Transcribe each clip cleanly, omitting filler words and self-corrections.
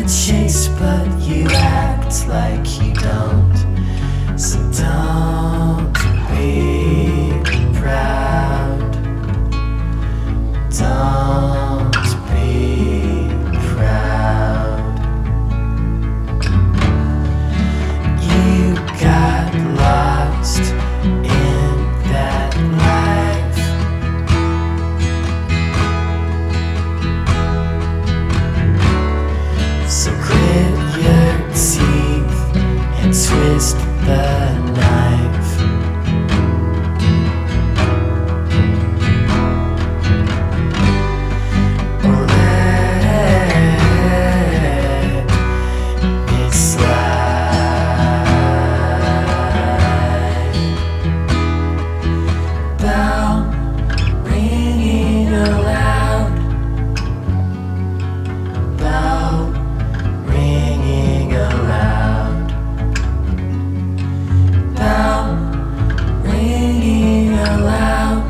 chase, but you act like you don't. So don't be proud. Don't be proud. You got lost in that life. So grit your teeth and twist the knife. Or let it slide. Bell ringing aloud. Bell ringing aloud. Bell ringing aloud.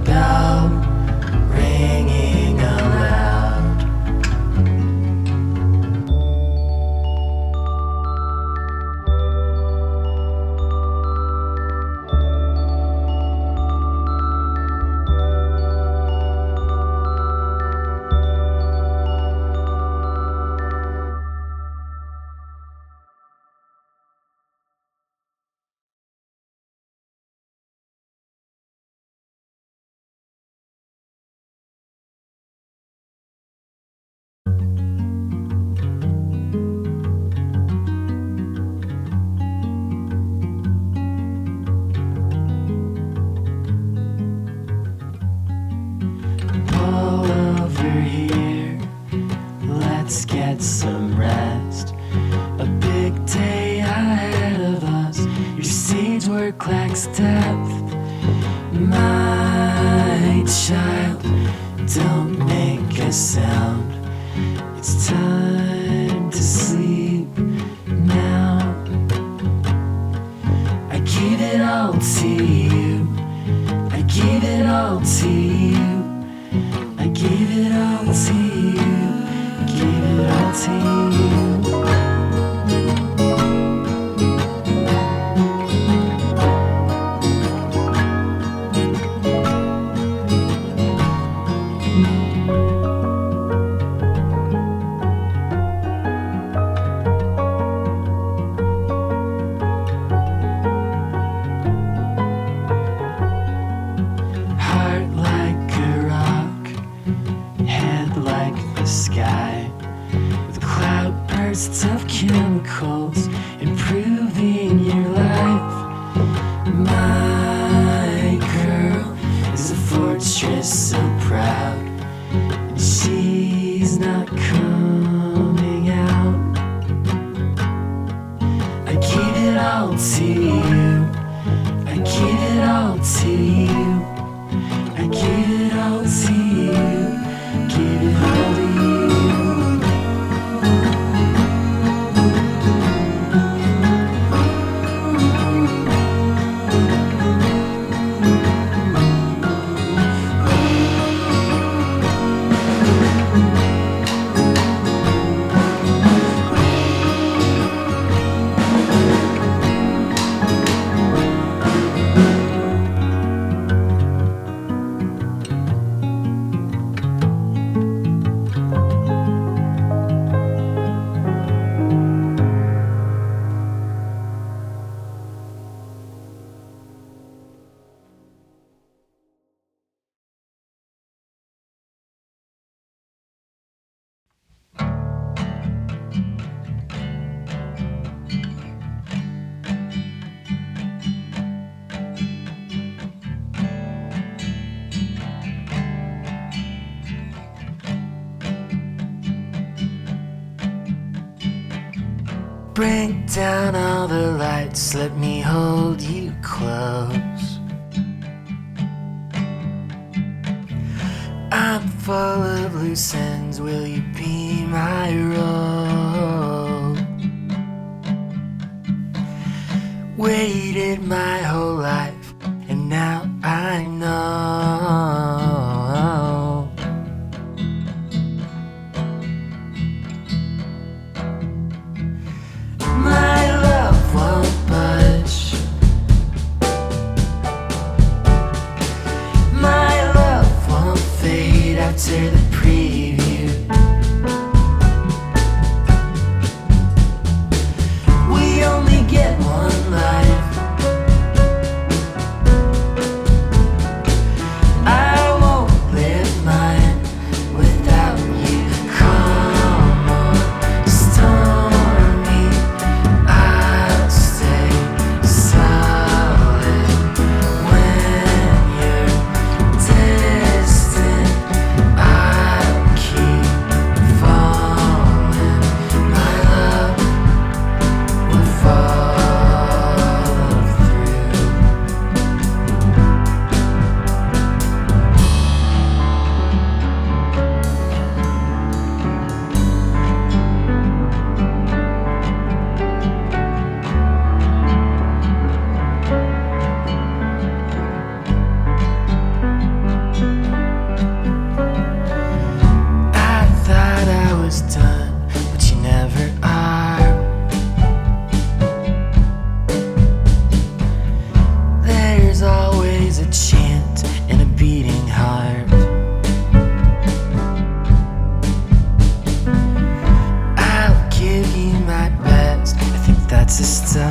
Bell ringing aloud. Pull over here, let's get some rest. A big day ahead of us, your stage work lacks depth. My child, don't make a sound. It's time to sleep now. I gave it all to you. I gave it all to you. I gave it all to you. Gave it all to you. Heart like a rock, head like the sky, with cloudbursts of chemicals improving your life. My girl is a fortress so proud, and she's not coming out. I gave it all to you. I gave it all to you. I gave it all to you. Gave it all to you. Bring down all the lights, let me hold you close. I'm full of loose ends, will you be my rope? Waited my whole life, and now I know after the preview. We only get one life. I won't live mine without you. Calm or stormy, I'll stay solid when you're distant. I'll keep falling. My love will follow through. I thought I was done, but you never are. There's always a chant and a beating heart. I'll give you my best. I think that's a start.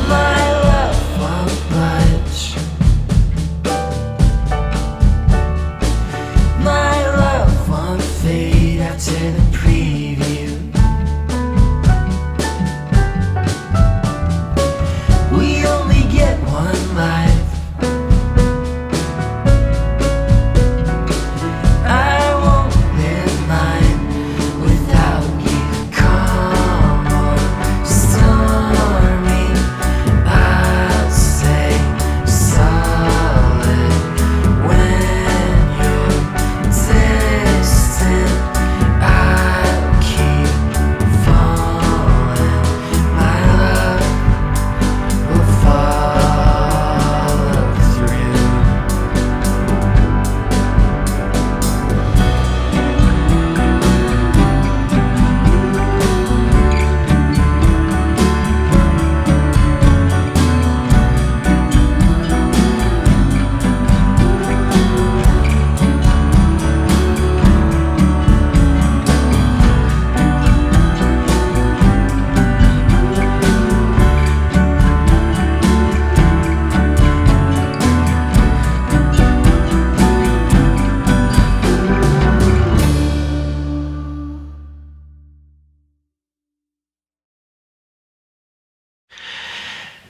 My love won't budge. My love won't fade after the preview. We only get one life. I won't live mine without you. Calm or stormy, I'll stay solid when you're distant. I'll keep falling. My love will follow through.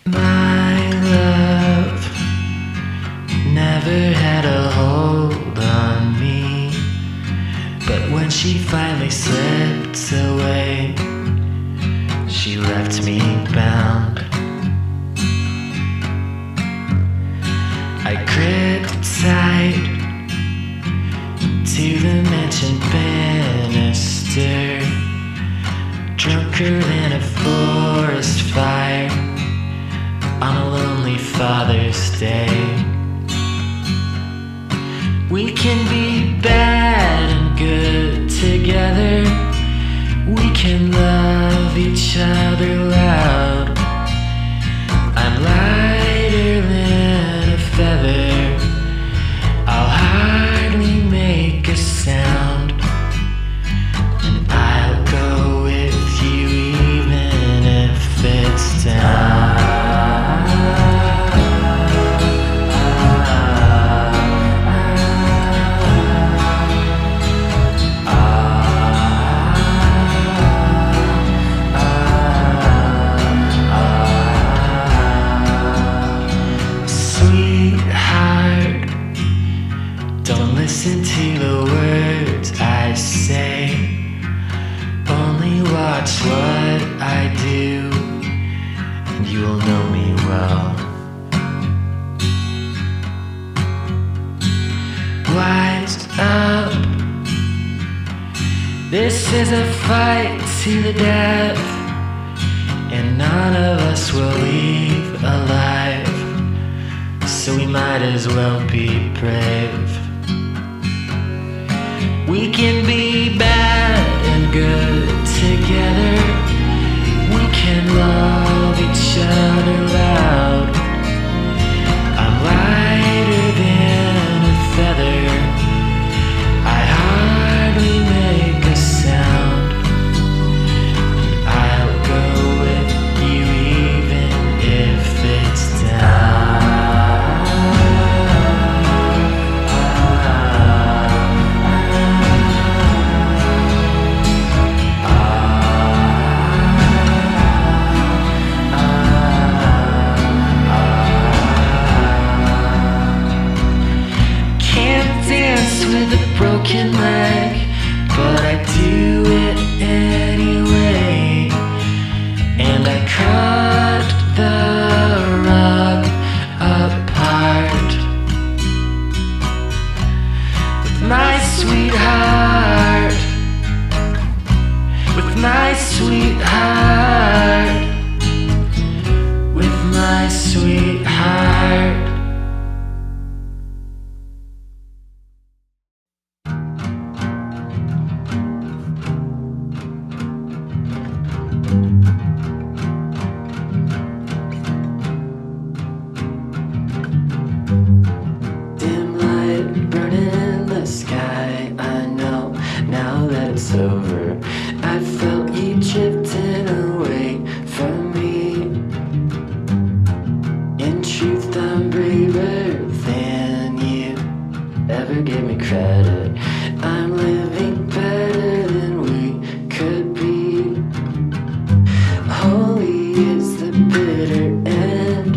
My love never had a hold on me, but when she finally slipped away, she left me bound. I gripped tight to the mentioned banister, drunker than a forest fire on a lonely Father's Day. We can be bad and good together. We can love each other loud. I'm lighter than a feather. I'll hardly make a sound, and I'll go with you even if it's down. Sweetheart, don't listen to the words I say. Only watch what I do, and you'll know me well. Wise up, this is a fight to the death, and none of us will leave alive. So we might as well be brave. We can be bad and good together. We can love broken leg, but I do it anyway. And I cut the rug apart with my sweetheart, with my sweetheart, with my sweetheart. It's over. I felt you drifting away from me. In truth, I'm braver than you ever gave me credit. I'm living better than we could be. Holy is the bitter end.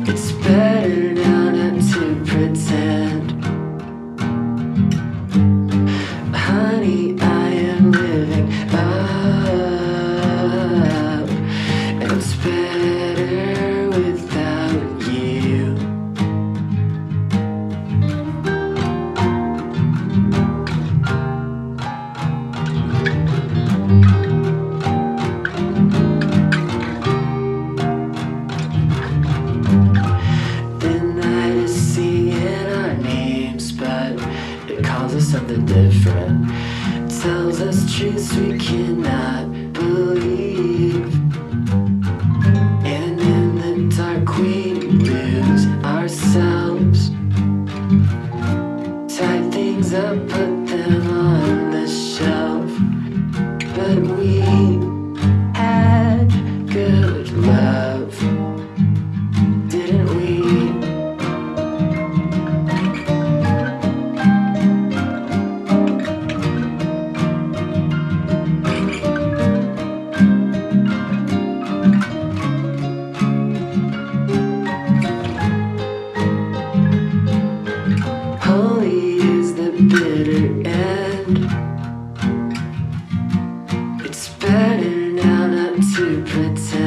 It's better now not to pretend. Honey, I am living up, and it's better without you. The night is singing our names, but it calls us something different. Tells us truths we cannot believe. And in the dark we lose ourselves. Tie things up, put them on the shelf. But we had good love, didn't we? Holy is the bitter end. It's better now not to pretend.